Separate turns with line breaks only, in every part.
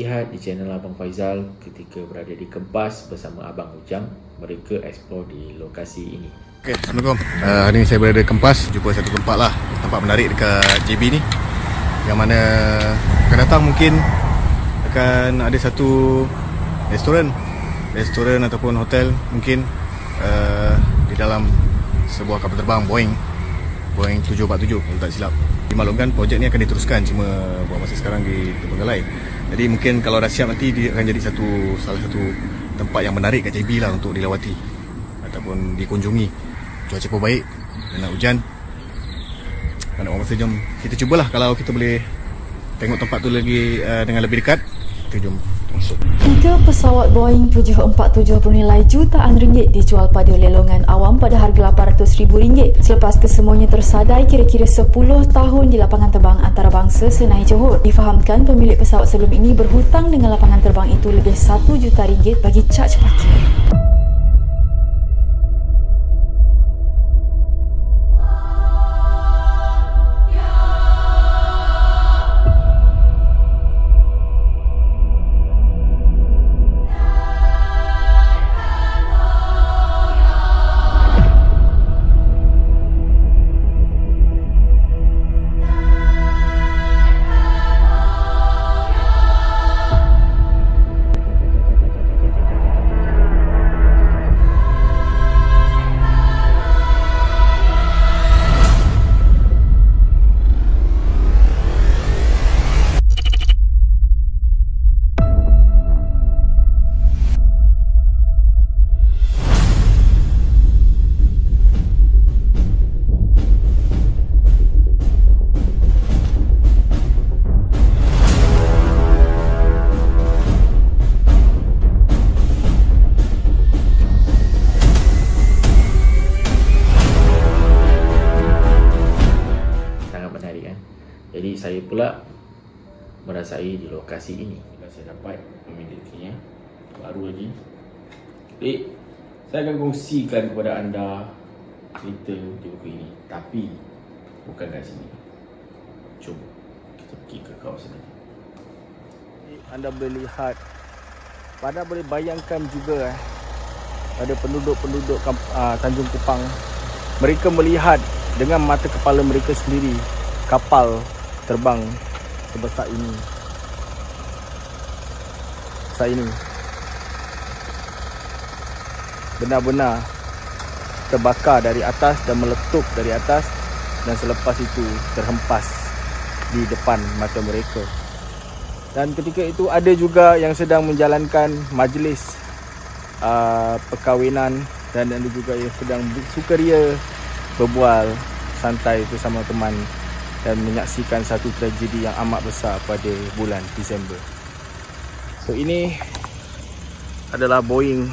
lihat di channel Abang Faizal ketika berada di Kempas bersama Abang Ujang. Mereka explore di lokasi ini.
Okay, Assalamualaikum. Hari ini saya berada di Kempas, jumpa satu tempat menarik dekat JB ni, yang mana akan datang mungkin akan ada satu restoran ataupun hotel mungkin di dalam sebuah kapal terbang Boeing 747 kalau tak silap. Dimaklumkan projek ni akan diteruskan, cuma buat masa sekarang di Terbenggalai. Jadi mungkin kalau dah siap nanti dia akan jadi salah satu tempat yang menarik kat JB lah untuk dilawati ataupun dikunjungi. Cuaca pun baik dan nak hujan. Nak buat masa, jom kita cubalah kalau kita boleh tengok tempat tu lagi dengan lebih dekat. Kita jom masuk.
3 pesawat Boeing 747 bernilai jutaan ringgit dijual pada lelongan awam pada harga RM800,000 selepas kesemuanya tersadai kira-kira 10 tahun di lapangan terbang antarabangsa Senai Johor. Difahamkan pemilik pesawat sebelum ini berhutang dengan lapangan terbang itu lebih RM1 juta bagi caj parkir.
Jadi saya pula merasai di lokasi ini. Bila saya dapat memilikinya baru lagi. Jadi saya akan kongsikan kepada anda cerita di buku ini, tapi bukan kat sini. Jom kita pergi ke kawasan ini.
Anda boleh lihat, anda boleh bayangkan juga pada penduduk-penduduk Tanjung Kupang, mereka melihat dengan mata kepala mereka sendiri kapal terbang sebesar ini. Benar-benar terbakar dari atas dan meletup dari atas, dan selepas itu terhempas di depan mata mereka. Dan ketika itu ada juga yang sedang menjalankan majlis perkahwinan, dan ada juga yang sedang sukaria berbual santai bersama teman dan menyaksikan satu tragedi yang amat besar pada bulan Disember. So ini adalah Boeing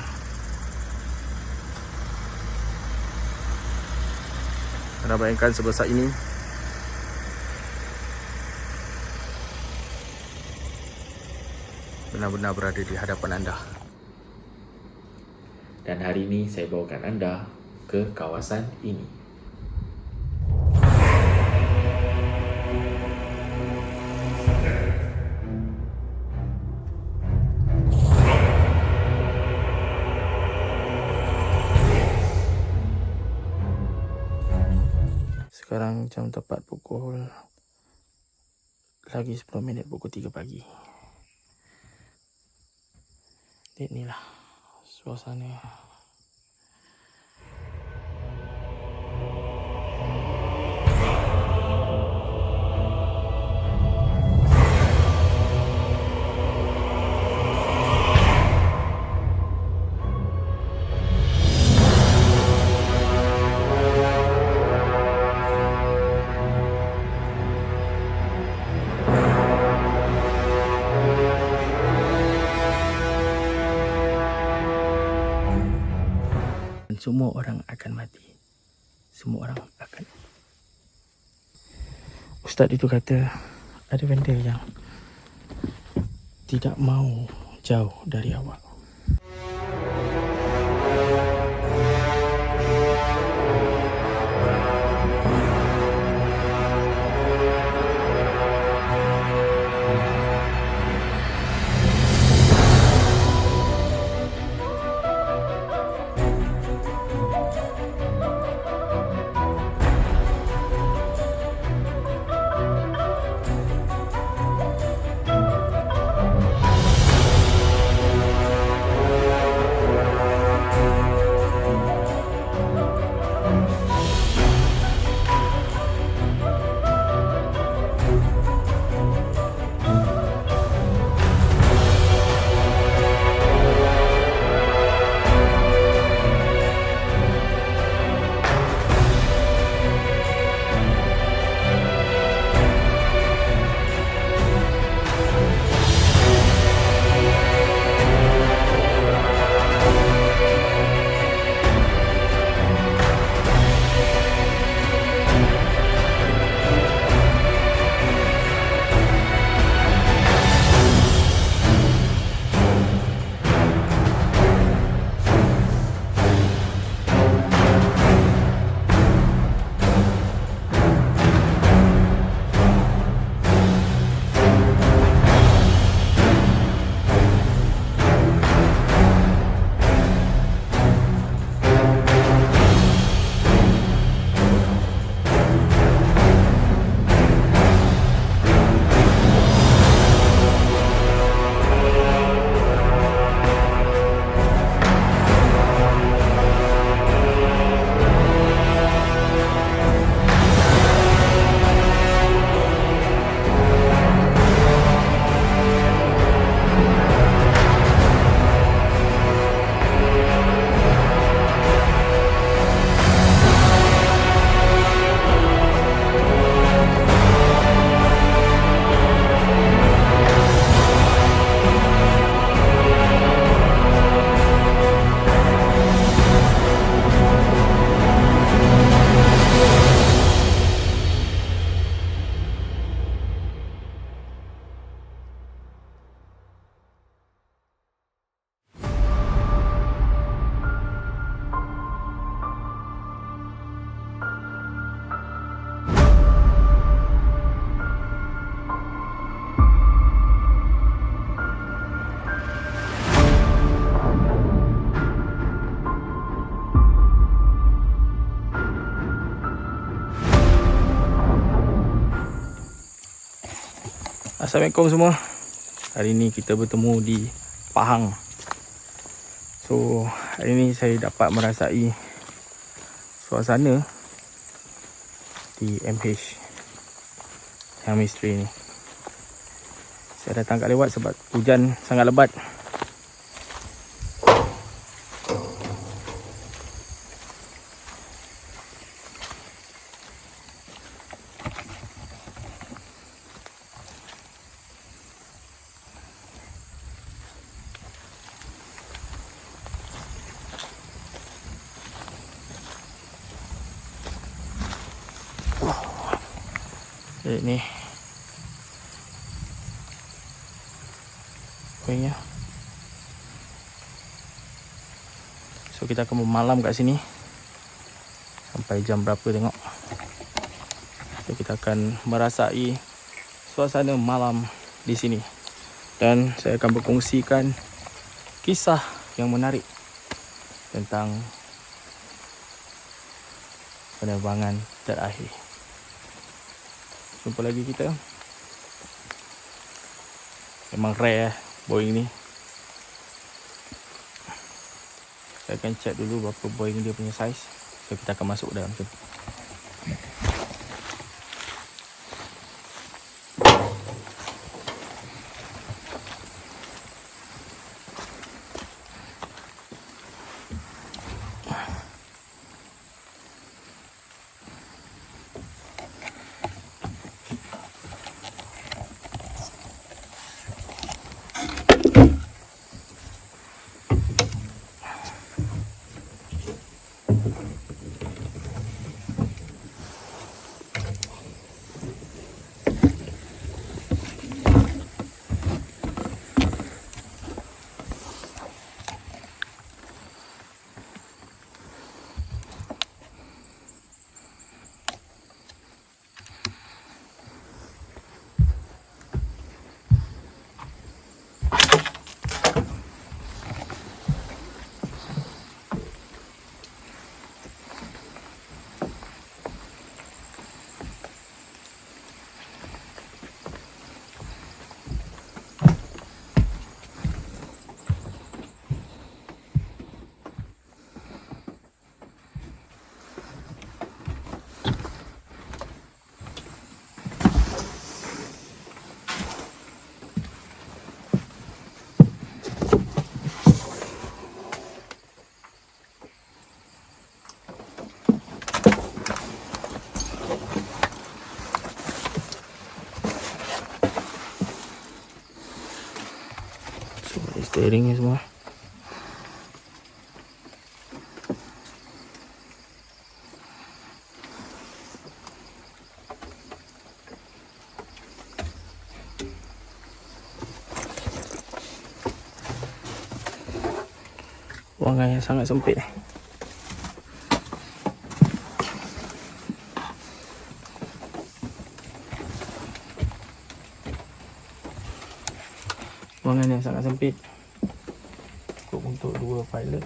anda bayangkan sebesar ini. Benar-benar berada di hadapan anda.
Dan hari ini saya bawakan anda ke kawasan ini.
Sekarang jam tepat pukul lagi 10 minit pukul 3 pagi. Inilah suasana. Semua orang akan mati. Semua orang akan. Ustaz itu kata ada benda yang tidak mau jauh dari awak. Assalamualaikum semua. Hari ni kita bertemu di Pahang. So, hari ni saya dapat merasai suasana di MH yang misteri ni. Saya datang kat lewat sebab hujan sangat lebat. Ni poinnya. So kita akan bermalam kat sini sampai jam berapa tengok. So kita akan merasai suasana malam di sini. Dan saya akan berkongsikan kisah yang menarik tentang penerbangan terakhir. Jumpa lagi kita. Memang rare Boeing ni. Saya akan check dulu berapa Boeing dia punya size. So kita akan masuk dalam tu. Steering ni semua. Ruangan yang sangat sempit. Ruangan yang sangat sempit. Untuk dua pilot.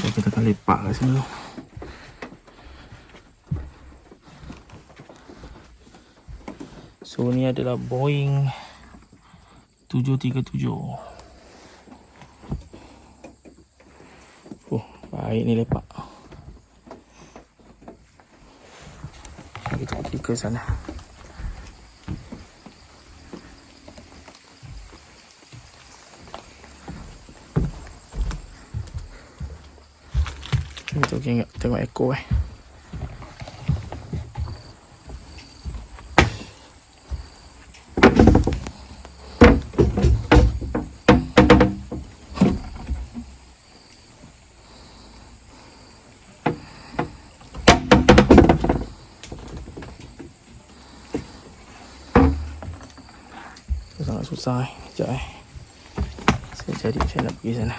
So, kita akan lepak kat sini. So ni adalah Boeing 737. Baik ni lepak. Kita pergi ke sana. Kita tengok ekor . Sangat susah . Sekejap . Saya nak pergi sana.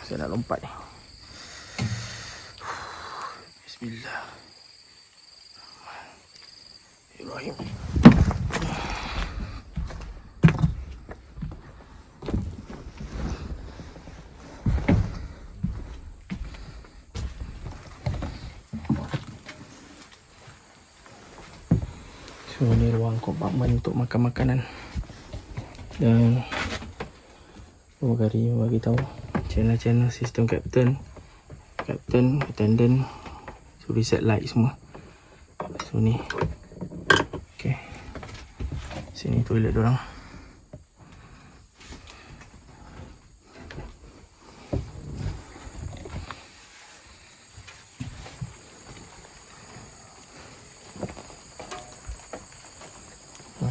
Saya nak lompat ni. Bismillah. Bismillahirrahmanirrahim. So ni ruang kompartmen untuk makan makanan. Dan Gari bagi tahu channel-channel sistem captain, attendant. So reset light semua. So ni. Okay. Sini toilet dorang.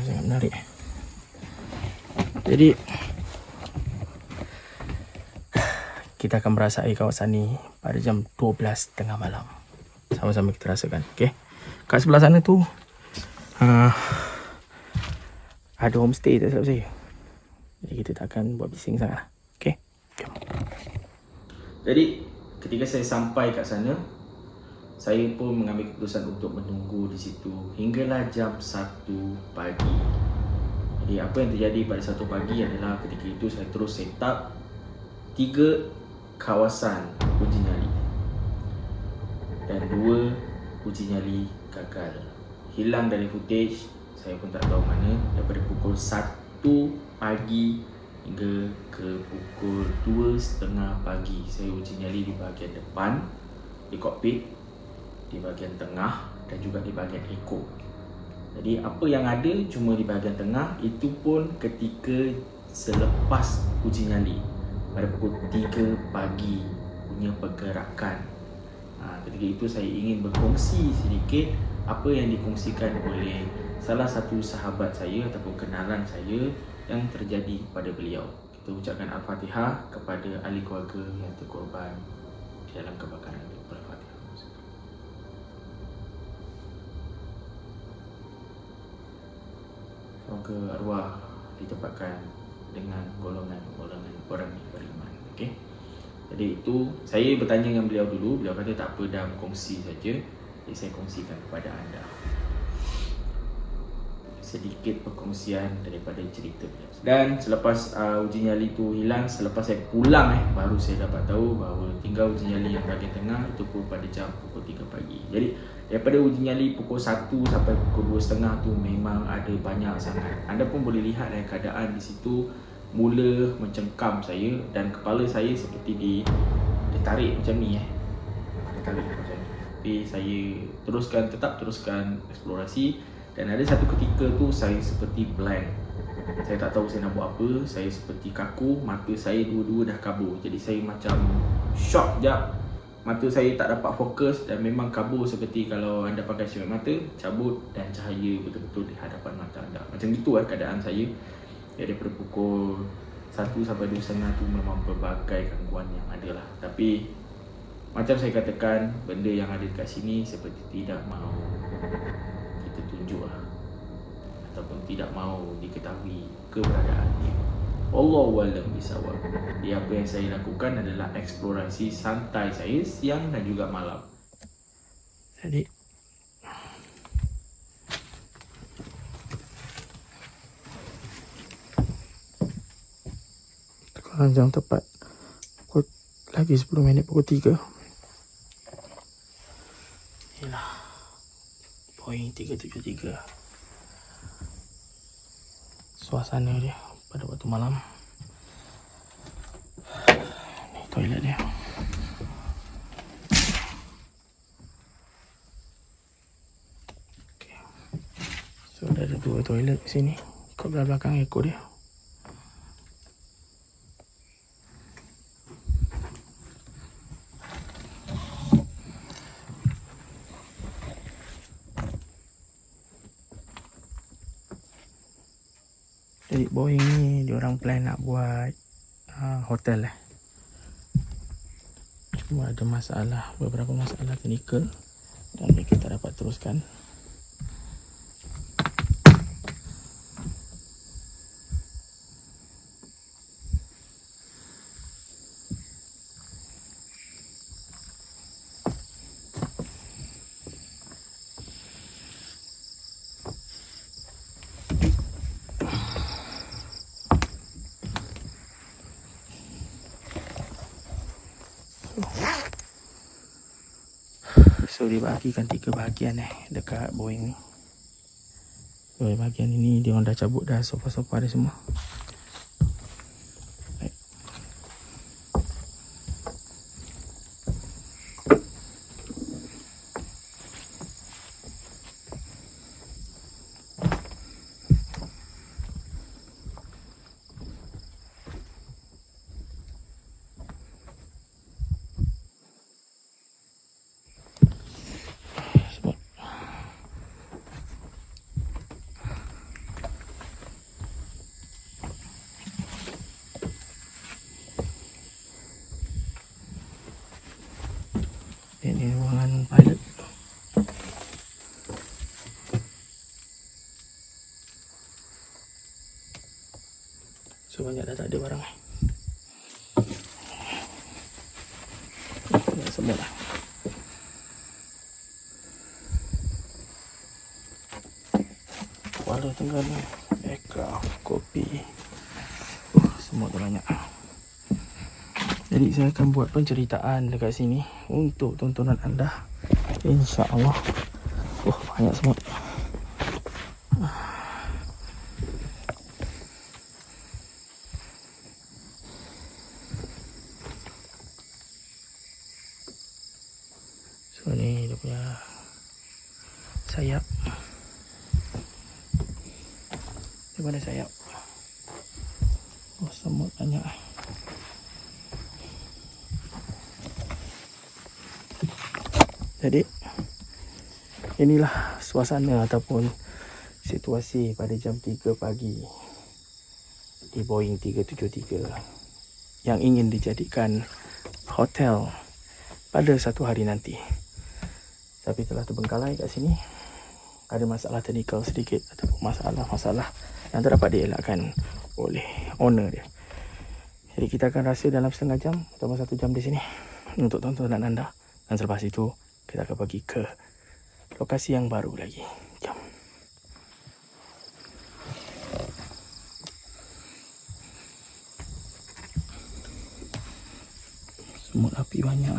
Sangat menarik. Jadi kita akan merasai kawasan ni pada jam 12:30 malam. Sama-sama kita rasakan. Okay. Kat sebelah sana tu ada homestay tak silap saya. Jadi kita tak akan buat bising sangat. Okay. Jom.
Jadi ketika saya sampai kat sana, saya pun mengambil keputusan untuk menunggu di situ hinggalah jam 1 pagi. Jadi apa yang terjadi pada 1 pagi adalah ketika itu saya terus set up 3 kawasan uji nyali dan 2 uji nyali gagal. Hilang dari footage, saya pun tak tahu mana. Daripada pukul 1 pagi hingga ke pukul 2:30 pagi saya uji nyali di bahagian depan, di kokpit, di bahagian tengah dan juga di bahagian ekor. Jadi apa yang ada cuma di bahagian tengah, itu pun ketika selepas uji nyali pada pukul 3 pagi punya pergerakan. Ketika itu saya ingin berkongsi sedikit apa yang dikongsikan oleh salah satu sahabat saya ataupun kenalan saya yang terjadi pada beliau. Kita ucapkan Al-Fatihah kepada ahli keluarga yang terkorban di dalam kebakaran itu. Al-Fatihah. Semoga arwah ditempatkan dengan golongan-golongan orang yang beriman. Okey. Jadi itu saya bertanya dengan beliau dulu. Beliau kata tak apa, dah kongsi saja. Jadi saya kongsikan kepada anda sedikit perkongsian daripada cerita beliau. Dan selepas uji nyali tu hilang, selepas saya pulang baru saya dapat tahu bahawa tinggal uji nyali yang bahagian tengah itu pun pada jam pukul 3 pagi. Jadi daripada uji nyali pukul 1 sampai pukul 2:30 tu memang ada banyak sangat. Anda pun boleh lihat keadaan di situ mula mencengkam saya dan kepala saya seperti ditarik macam ni ditarik macam ni. Tapi saya tetap teruskan eksplorasi. Dan ada satu ketika tu saya seperti blank. Saya tak tahu saya nak buat apa. Saya seperti kaku. Mata saya dua-dua dah kabur. Jadi saya macam shock jap. Mata saya tak dapat fokus dan memang kabur seperti kalau anda pakai cermin mata, cabut dan cahaya betul-betul di hadapan mata anda. Macam itu keadaan saya. Daripada pukul 1 sampai 2:30 tu memang berbagai gangguan yang ada lah. Tapi macam saya katakan, benda yang ada dekat sini seperti tidak mahu kita tunjuk lah, ataupun tidak mahu diketahui keberadaannya. Allahu a'lam bishawab. Jadi apa yang saya lakukan adalah eksplorasi santai saya siang dan juga malam.
Jadi sekarang jam tepat pukul lagi 10 minit pukul 3. Inilah Boeing 373. Suasana dia pada waktu malam. Ni toilet dia. Okay. So ada 2 toilet di sini. Kat belakang ekor dia. Jadi Boeing ni diorang plan nak buat hotel cuma ada masalah, beberapa masalah teknikal dan mereka tak dapat teruskan. So dibahagikan 3 bahagian dekat Boeing ni. So bahagian ini dia orang dah cabut dah sofa-sofa dia semua. Ini ruangan pilot. So banyak dah tak ada barang. Banyak semua lah. Kuala Tengganu, aircraft, kopi. Semua tu banyak. Jadi saya akan buat penceritaan dekat sini untuk tontonan anda, insya-Allah. Banyak semut. So ni dia punya sayap. Di mana sayap? Semut banyak. Jadi inilah suasana ataupun situasi pada jam 3 pagi di Boeing 373 yang ingin dijadikan hotel pada satu hari nanti. Tapi telah terbengkalai kat sini. Ada masalah teknikal sedikit ataupun masalah-masalah yang tak dapat dielakkan oleh owner dia. Jadi kita akan rasa dalam setengah jam atau 1 jam di sini untuk tontonan anda. Dan selepas itu kita akan pergi ke lokasi yang baru lagi. Jom. Semut api banyak.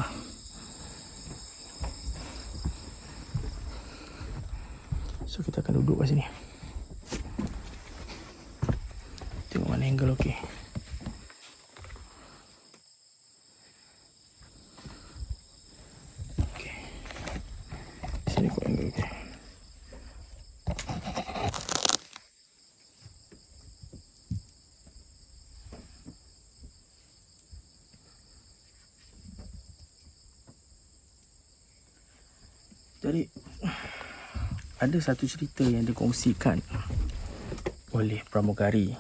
So kita akan duduk kat sini. Tengok mana angle okey. Sini kot angle okey. Jadi ada satu cerita yang dikongsikan oleh pramugari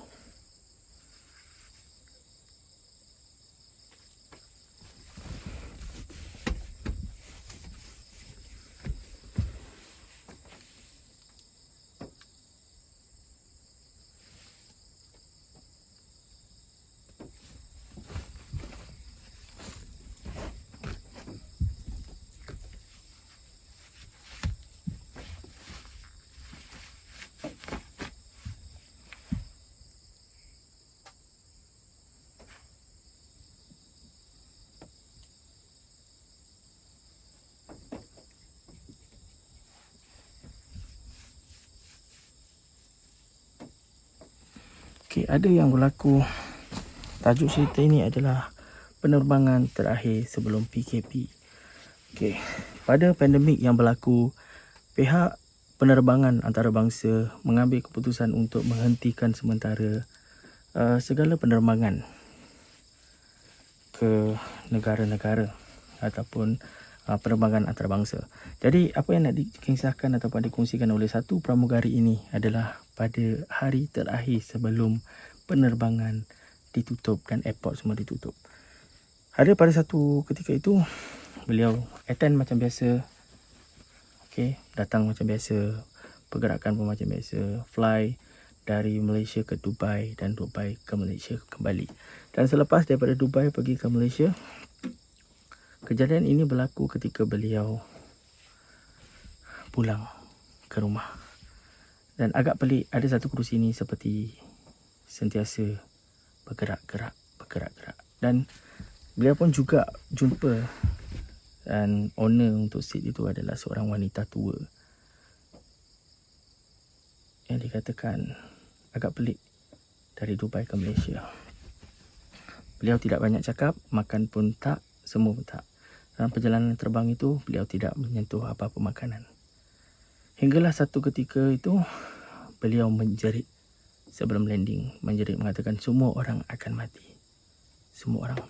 okey, ada yang berlaku. Tajuk cerita ini adalah penerbangan terakhir sebelum PKP. Okey, pada pandemik yang berlaku, pihak penerbangan antarabangsa mengambil keputusan untuk menghentikan sementara segala penerbangan ke negara-negara ataupun penerbangan antarabangsa. Jadi apa yang nak dikisahkan ataupun dikongsikan oleh satu pramugari ini adalah pada hari terakhir sebelum penerbangan ditutup dan airport semua ditutup. Ada pada satu ketika itu beliau attend macam biasa. Okey, datang macam biasa, pergerakan pun macam biasa, fly dari Malaysia ke Dubai dan Dubai ke Malaysia kembali. Dan selepas daripada Dubai pergi ke Malaysia, kejadian ini berlaku ketika beliau pulang ke rumah. Dan agak pelik, ada satu kerusi ini seperti sentiasa bergerak-gerak. Dan beliau pun juga jumpa Dan owner untuk seat itu adalah seorang wanita tua yang dikatakan agak pelik, dari Dubai ke Malaysia. Beliau tidak banyak cakap, makan pun tak, semua pun tak. Dalam perjalanan terbang itu, beliau tidak menyentuh apa-apa makanan. Hinggalah satu ketika itu, beliau menjerit sebelum landing. Menjerit mengatakan semua orang akan mati. Semua orang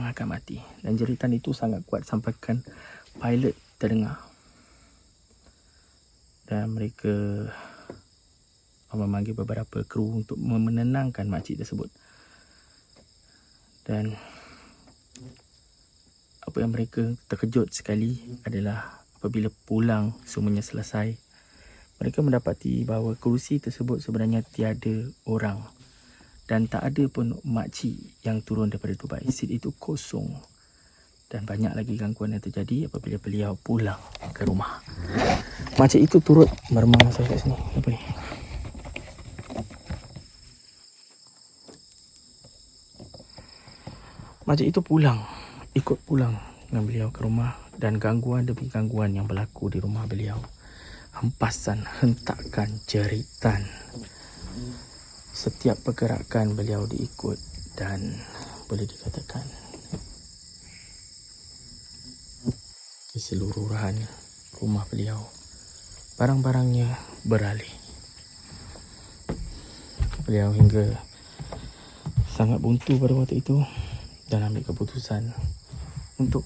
akan mati. Dan jeritan itu sangat kuat sampaikan pilot terdengar. Dan mereka memanggil beberapa kru untuk menenangkan makcik tersebut. Dan apa yang mereka terkejut sekali adalah apabila pulang semuanya selesai, mereka mendapati bahawa kerusi tersebut sebenarnya tiada orang. Dan tak ada pun makcik yang turun daripada Dubai. Seat itu kosong. Dan banyak lagi gangguan yang terjadi apabila beliau pulang ke rumah. Makcik itu turut meremang saya kat sini. Apa ni? Makcik itu ikut pulang dengan beliau ke rumah. Dan gangguan demi gangguan yang berlaku di rumah beliau. Hempasan, hentakan, jeritan. Setiap pergerakan beliau diikut. Dan boleh dikatakan keseluruhan rumah beliau, barang-barangnya beralih. Beliau hingga sangat buntu pada waktu itu dan ambil keputusan untuk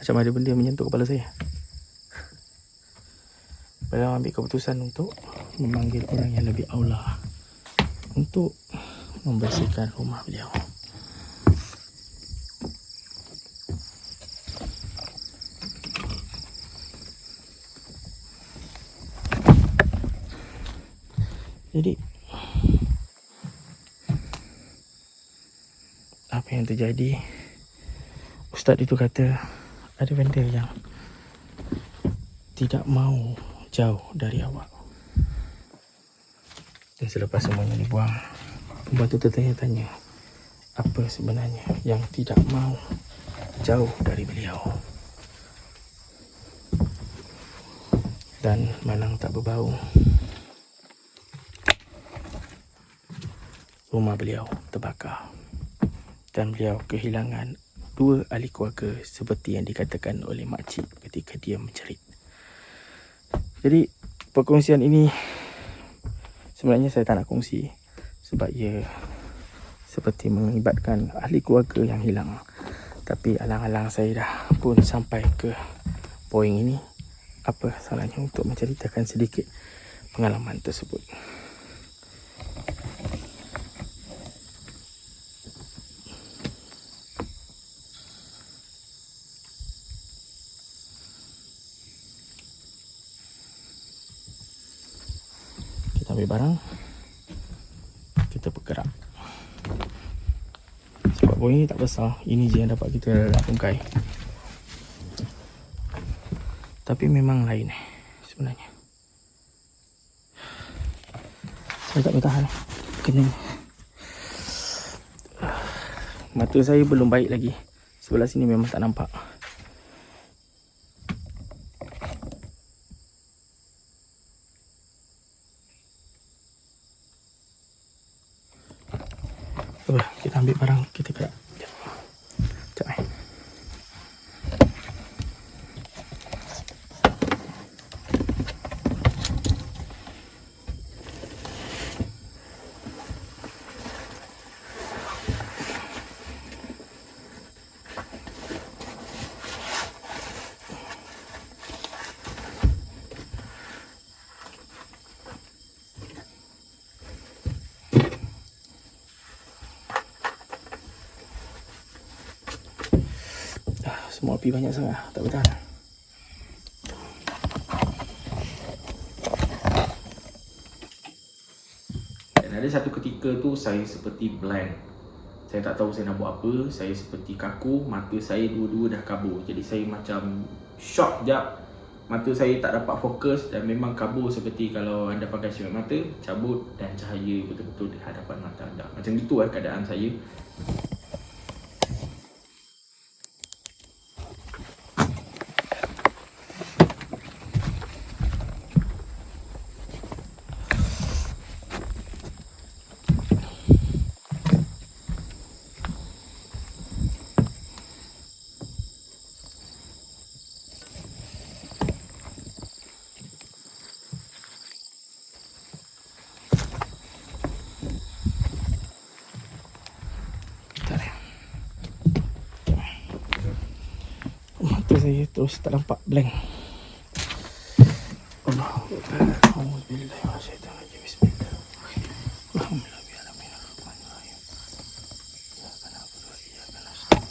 macam ada benda menyentuh kepala saya. Beliau ambil keputusan untuk memanggil orang yang lebih aula untuk membersihkan rumah beliau. Jadi apa yang terjadi, Ustaz itu kata ada benda yang tidak mau jauh dari awak. Dan selepas semuanya dibuang, pembantu tertanya-tanya apa sebenarnya yang tidak mau jauh dari beliau. Dan malang tak berbau, rumah beliau terbakar dan beliau kehilangan 2 ahli keluarga seperti yang dikatakan oleh makcik ketika dia menjerit. Jadi perkongsian ini sebenarnya saya tak nak kongsi sebab ia seperti mengibatkan ahli keluarga yang hilang. Tapi alang-alang saya dah pun sampai ke poin ini, apa salahnya untuk menceritakan sedikit pengalaman tersebut. Ambil barang, kita bergerak. Sebab boy ni tak besar, ini je yang dapat kita tungkai. Tapi memang lain sebenarnya. Saya tak boleh tahan, kena. Mata saya belum baik lagi. Sebelah sini memang tak nampak. Kita ambil barang, kita gerak. Sekejap. Semua api banyak sangat, tak bertahan.
Dan ada satu ketika tu saya seperti blank. Saya tak tahu saya nak buat apa. Saya seperti kaku, mata saya dua-dua dah kabur. Jadi saya macam shock sekejap. Mata saya tak dapat fokus dan memang kabur seperti kalau anda pakai cermin mata, cabut dan cahaya betul-betul di hadapan mata anda. Macam itu keadaan saya.
Mata saya terus tak nampak blank. Alhamdulillahirrahmanirrahim. Bismillah. Alhamdulillahirrahmanirrahim. Iyyaka na'budu wa iyyaka nasta'in.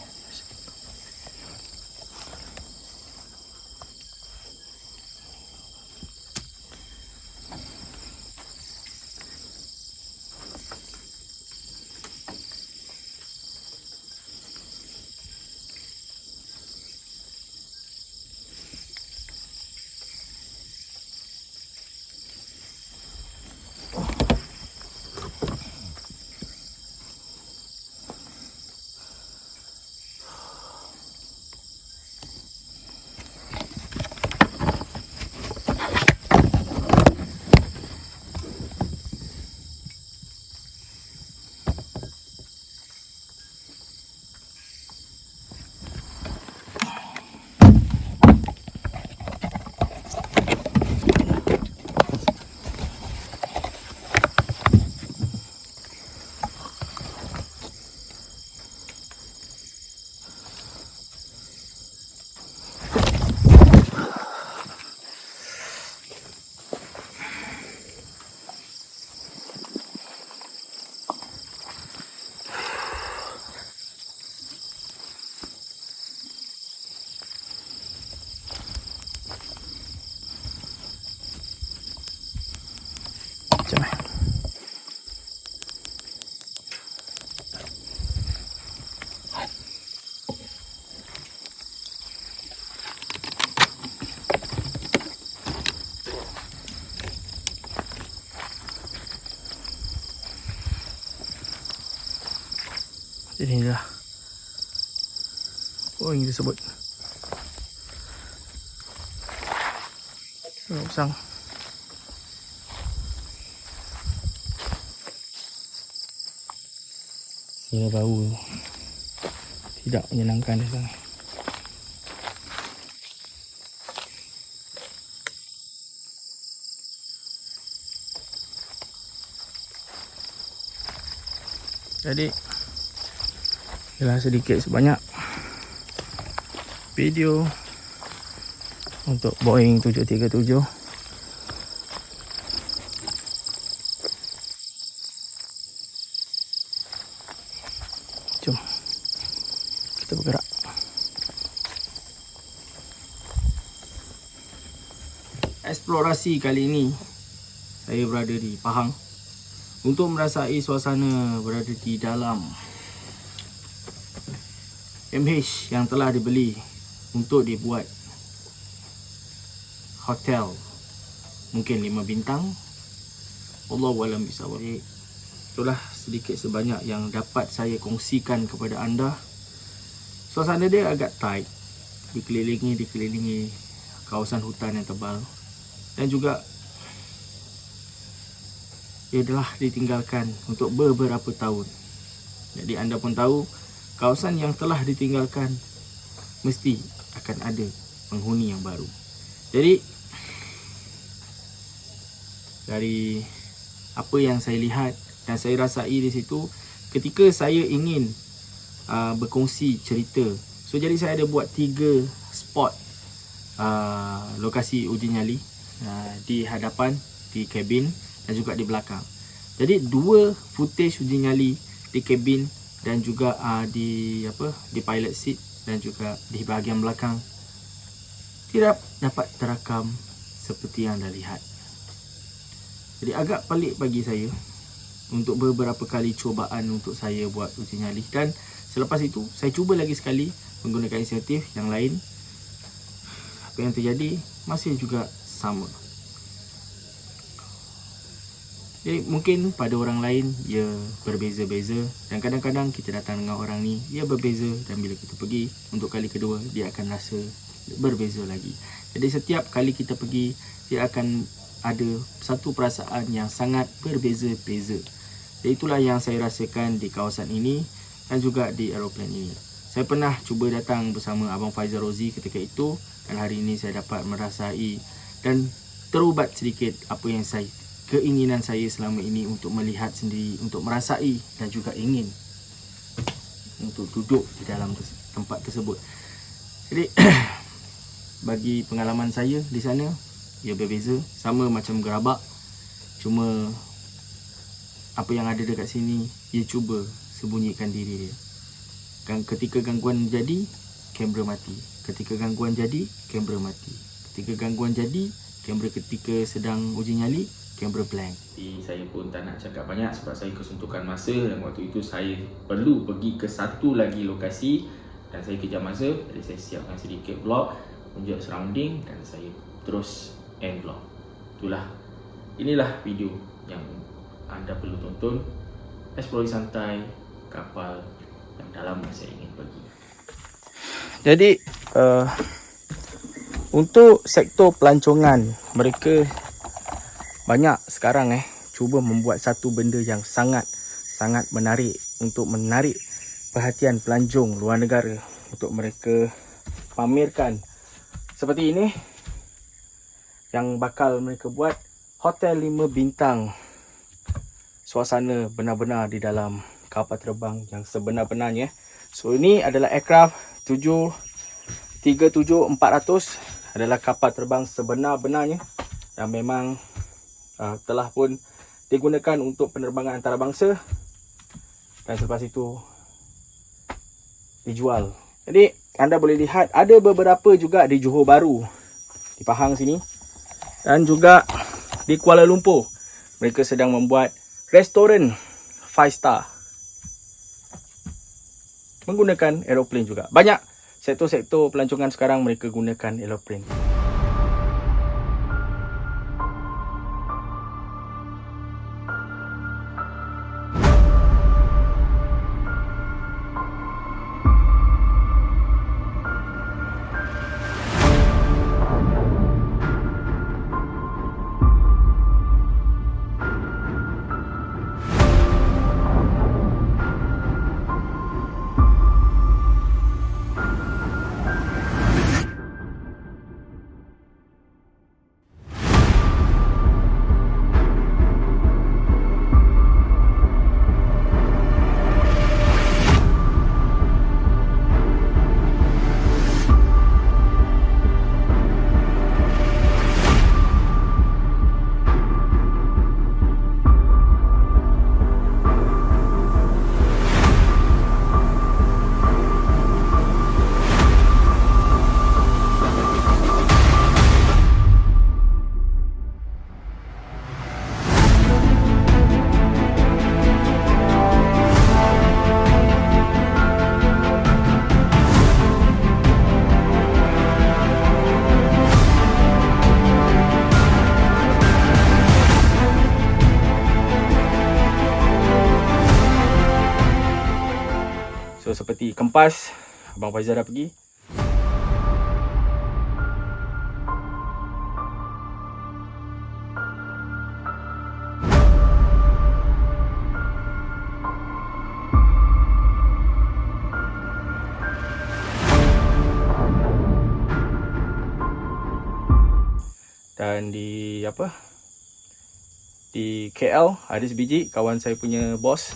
Macam mana? Jadi inilah Boeing tersebut. Usang. Saya bau tidak menyenangkan di sana. Jadi ialah sedikit sebanyak video untuk Boeing 737. Jom kita bergerak. Eksplorasi kali ini saya berada di Pahang untuk merasai suasana berada di dalam MH yang telah dibeli untuk dibuat hotel, mungkin 5 bintang. Allahualam bisawab. Itulah sedikit sebanyak yang dapat saya kongsikan kepada anda. Suasana dia agak tight, dikelilingi kawasan hutan yang tebal, dan juga ia telah ditinggalkan untuk beberapa tahun. Jadi anda pun tahu, kawasan yang telah ditinggalkan mesti akan ada penghuni yang baru. Jadi dari apa yang saya lihat dan saya rasai di situ, ketika saya ingin berkongsi cerita, so jadi saya ada buat 3 spot lokasi uji nyali di hadapan, di kabin dan juga di belakang. Jadi 2 footage uji nyali di kabin dan juga di pilot seat dan juga di bahagian belakang tidak dapat terakam seperti yang anda lihat. Jadi agak pelik bagi saya untuk beberapa kali cubaan untuk saya buat uji nyali. Dan selepas itu saya cuba lagi sekali menggunakan insentif yang lain. Apa yang terjadi masih juga sama. Jadi mungkin pada orang lain ia berbeza-beza, dan kadang-kadang kita datang dengan orang ni dia berbeza, dan bila kita pergi untuk kali kedua dia akan rasa berbeza lagi. Jadi setiap kali kita pergi dia akan ada satu perasaan yang sangat berbeza-beza. Dan itulah yang saya rasakan di kawasan ini dan juga di aeroplan ini. Saya pernah cuba datang bersama Abang Faizal Rozi ketika itu, dan hari ini saya dapat merasai dan terubat sedikit apa yang keinginan saya selama ini untuk melihat sendiri, untuk merasai dan juga ingin untuk duduk di dalam tempat tersebut. Jadi bagi pengalaman saya di sana, ia berbeza. Sama macam gerabak, cuma apa yang ada dekat sini ia cuba sembunyikan diri dia. Ketika gangguan jadi, kamera mati. Ketika gangguan jadi, kamera mati. Ketika gangguan jadi, kamera ketika sedang uji nyali, kamera blank. Saya pun tak nak cakap banyak sebab saya kesuntukan masa, dan waktu itu saya perlu pergi ke satu lagi lokasi dan saya kejar masa. Jadi saya siapkan sedikit vlog, tunjuk surrounding, dan saya terus end vlog. Inilah video yang anda perlu tonton. Eksplorasi santai kapal yang dalam saya ingin pergi. Jadi untuk sektor pelancongan, mereka banyak sekarang cuba membuat satu benda yang sangat menarik untuk menarik perhatian pelancong luar negara untuk mereka pamerkan. Seperti ini yang bakal mereka buat, hotel 5 bintang. Suasana benar-benar di dalam kapal terbang yang sebenar-benarnya. So ini adalah aircraft 737-400, adalah kapal terbang sebenar-benarnya yang memang telah pun digunakan untuk penerbangan antarabangsa, dan selepas itu dijual. Jadi anda boleh lihat ada beberapa juga di Johor Bahru, di Pahang sini, dan juga di Kuala Lumpur. Mereka sedang membuat restoran 5 star menggunakan aeroplan juga. Banyak sektor-sektor pelancongan sekarang mereka gunakan aeroplan. Seperti Kempas, Abang Faizal dah pergi. Dan di di KL ada sebiji kawan saya punya bos.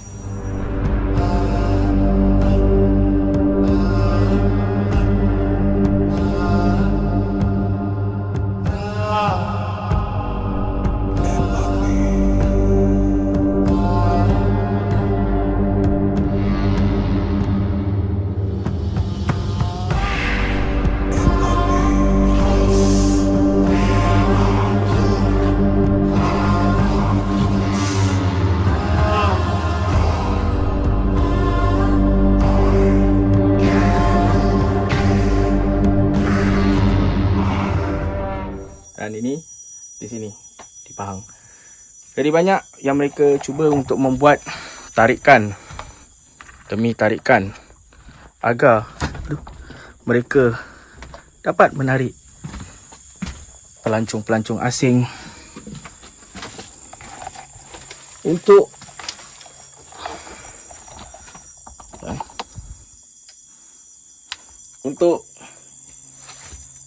ini di sini di Pahang. Jadi banyak yang mereka cuba untuk membuat tarikan demi tarikan agar mereka dapat menarik pelancong-pelancong asing untuk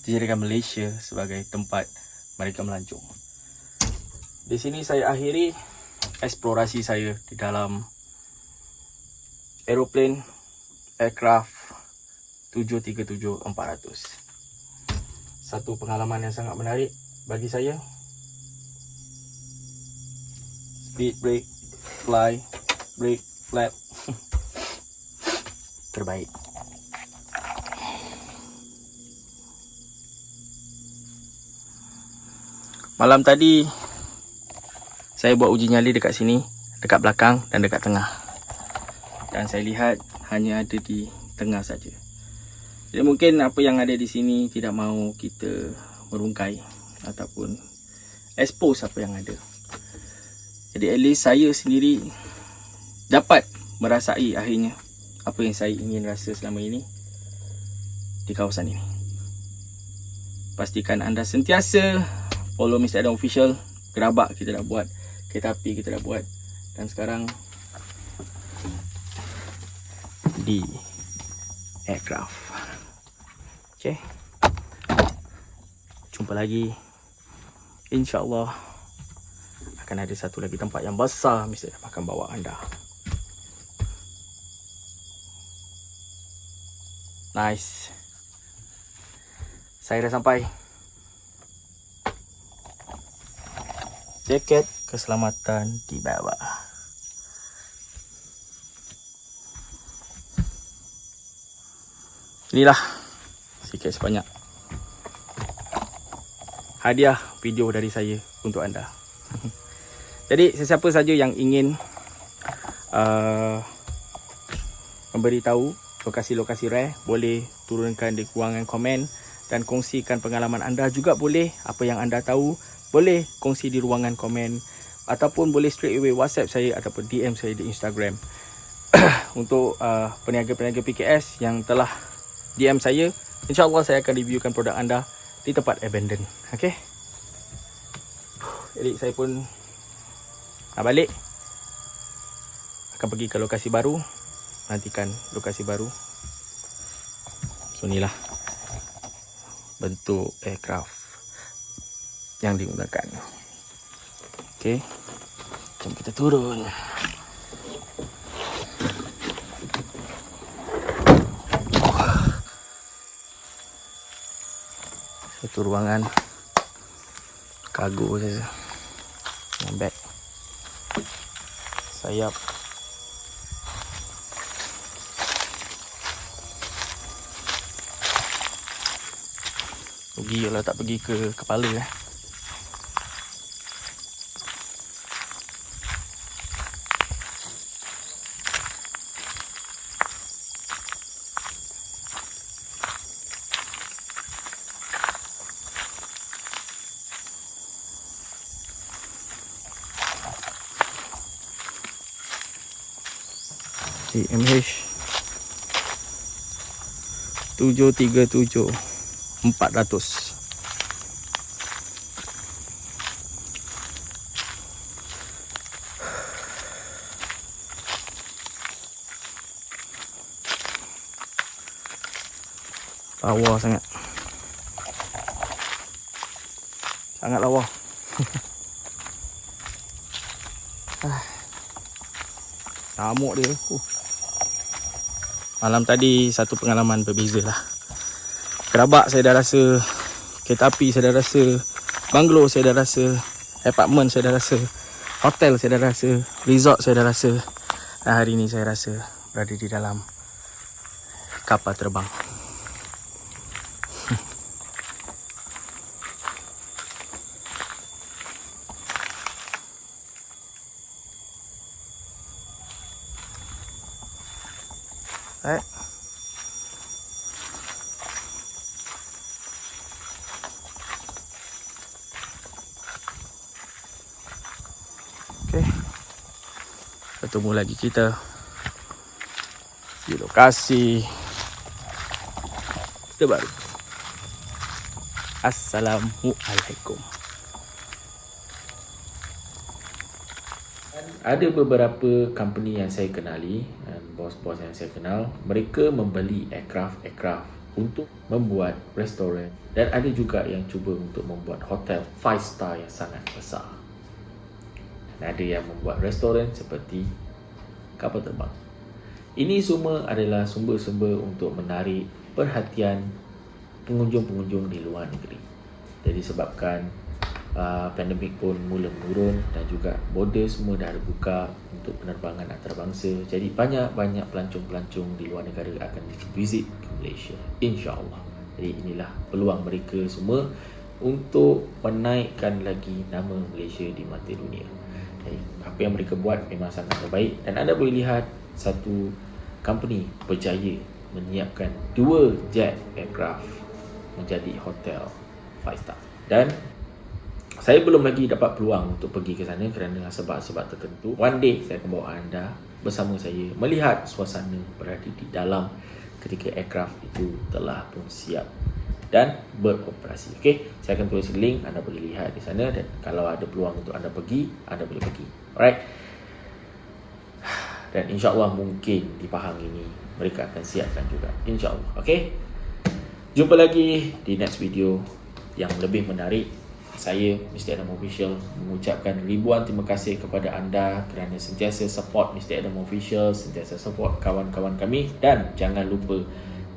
dijadikan Malaysia sebagai tempat mereka melancong. Di sini saya akhiri eksplorasi saya di dalam aeroplane aircraft 737-400. Satu pengalaman yang sangat menarik bagi saya. Speed, brake, fly, brake, flap. Terbaik. Malam tadi saya buat uji nyali dekat sini, dekat belakang dan dekat tengah. Dan saya lihat hanya ada di tengah saja. Jadi mungkin apa yang ada di sini tidak mahu kita merungkai ataupun expose apa yang ada. Jadi at least saya sendiri dapat merasai akhirnya apa yang saya ingin rasa selama ini di kawasan ini. Pastikan anda sentiasa follow Mr. Adam Official. Gerabak kita dah buat, kereta api kita dah buat, dan sekarang di aircraft. Okay, jumpa lagi. InsyaAllah akan ada satu lagi tempat yang besar Mr. Adam akan bawa anda. Nice. Saya dah sampai. Jaket keselamatan di bawah. Inilah sikit sebanyak hadiah video dari saya untuk anda. Jadi sesiapa saja yang ingin memberitahu lokasi-lokasi rare, boleh turunkan di ruangan komen dan kongsikan pengalaman anda juga boleh. Apa yang anda tahu boleh kongsi di ruangan komen ataupun boleh straight away WhatsApp saya ataupun DM saya di Instagram. Untuk peniaga-peniaga PKS yang telah DM saya, InsyaAllah saya akan reviewkan produk anda di tempat abandon. Okay. Jadi saya pun nak balik, akan pergi ke lokasi baru. Nantikan lokasi baru. So inilah bentuk aircraft yang digunakan. Okay, jom kita turun. Satu ruangan kargo saja. Bag, sayap, rugi kalau tak pergi ke kepala. MH 737-400. Lawa sangat. Sangat lawa. Namuk dia. Malam tadi satu pengalaman berbeza lah. Gerabak saya dah rasa, kereta api saya dah rasa, bungalow saya dah rasa, apartment saya dah rasa, hotel saya dah rasa, resort saya dah rasa. Dan hari ni saya rasa berada di dalam kapal terbang. Bertemu lagi kita di lokasi terbaru. Assalamualaikum.
Ada beberapa company yang saya kenali dan bos-bos yang saya kenal, mereka membeli aircraft untuk membuat restoran, dan ada juga yang cuba untuk membuat hotel 5 star yang sangat besar. Dan ada yang membuat restoran seperti kapal terbang. Ini semua adalah sumber-sumber untuk menarik perhatian pengunjung-pengunjung di luar negeri. Jadi sebabkan pandemik pun mula menurun dan juga border semua dah dibuka untuk penerbangan antarabangsa. Jadi banyak-banyak pelancong-pelancong di luar negara akan visit ke Malaysia, insya-Allah. Jadi inilah peluang mereka semua untuk menaikkan lagi nama Malaysia di mata dunia. Jadi, apa yang mereka buat memang sangat terbaik, dan anda boleh lihat satu company berjaya menyiapkan 2 jet aircraft menjadi hotel 5 star. Dan saya belum lagi dapat peluang untuk pergi ke sana kerana sebab-sebab tertentu. One day saya akan bawa anda bersama saya melihat suasana berada di dalam ketika aircraft itu telah pun siap dan beroperasi. Okey, saya akan tulis link, anda boleh lihat di sana, dan kalau ada peluang untuk anda pergi, anda boleh pergi. Alright. Dan insya-Allah mungkin di Pahang ini mereka akan siapkan juga, insya-Allah. Okey. Jumpa lagi di next video yang lebih menarik. Saya, Mr. Adam Official, mengucapkan ribuan terima kasih kepada anda kerana sentiasa support Mr. Adam Official, sentiasa support kawan-kawan kami, dan jangan lupa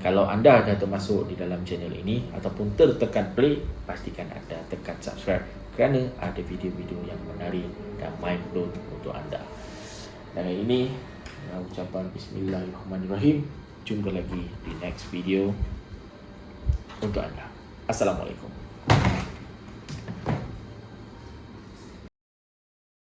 kalau anda dah termasuk di dalam channel ini ataupun tertekan play, pastikan anda tekan subscribe kerana ada video-video yang menarik dan mind blown untuk anda. Dan ini ucapan Bismillahirrahmanirrahim. Jumpa lagi di next video untuk anda. Assalamualaikum.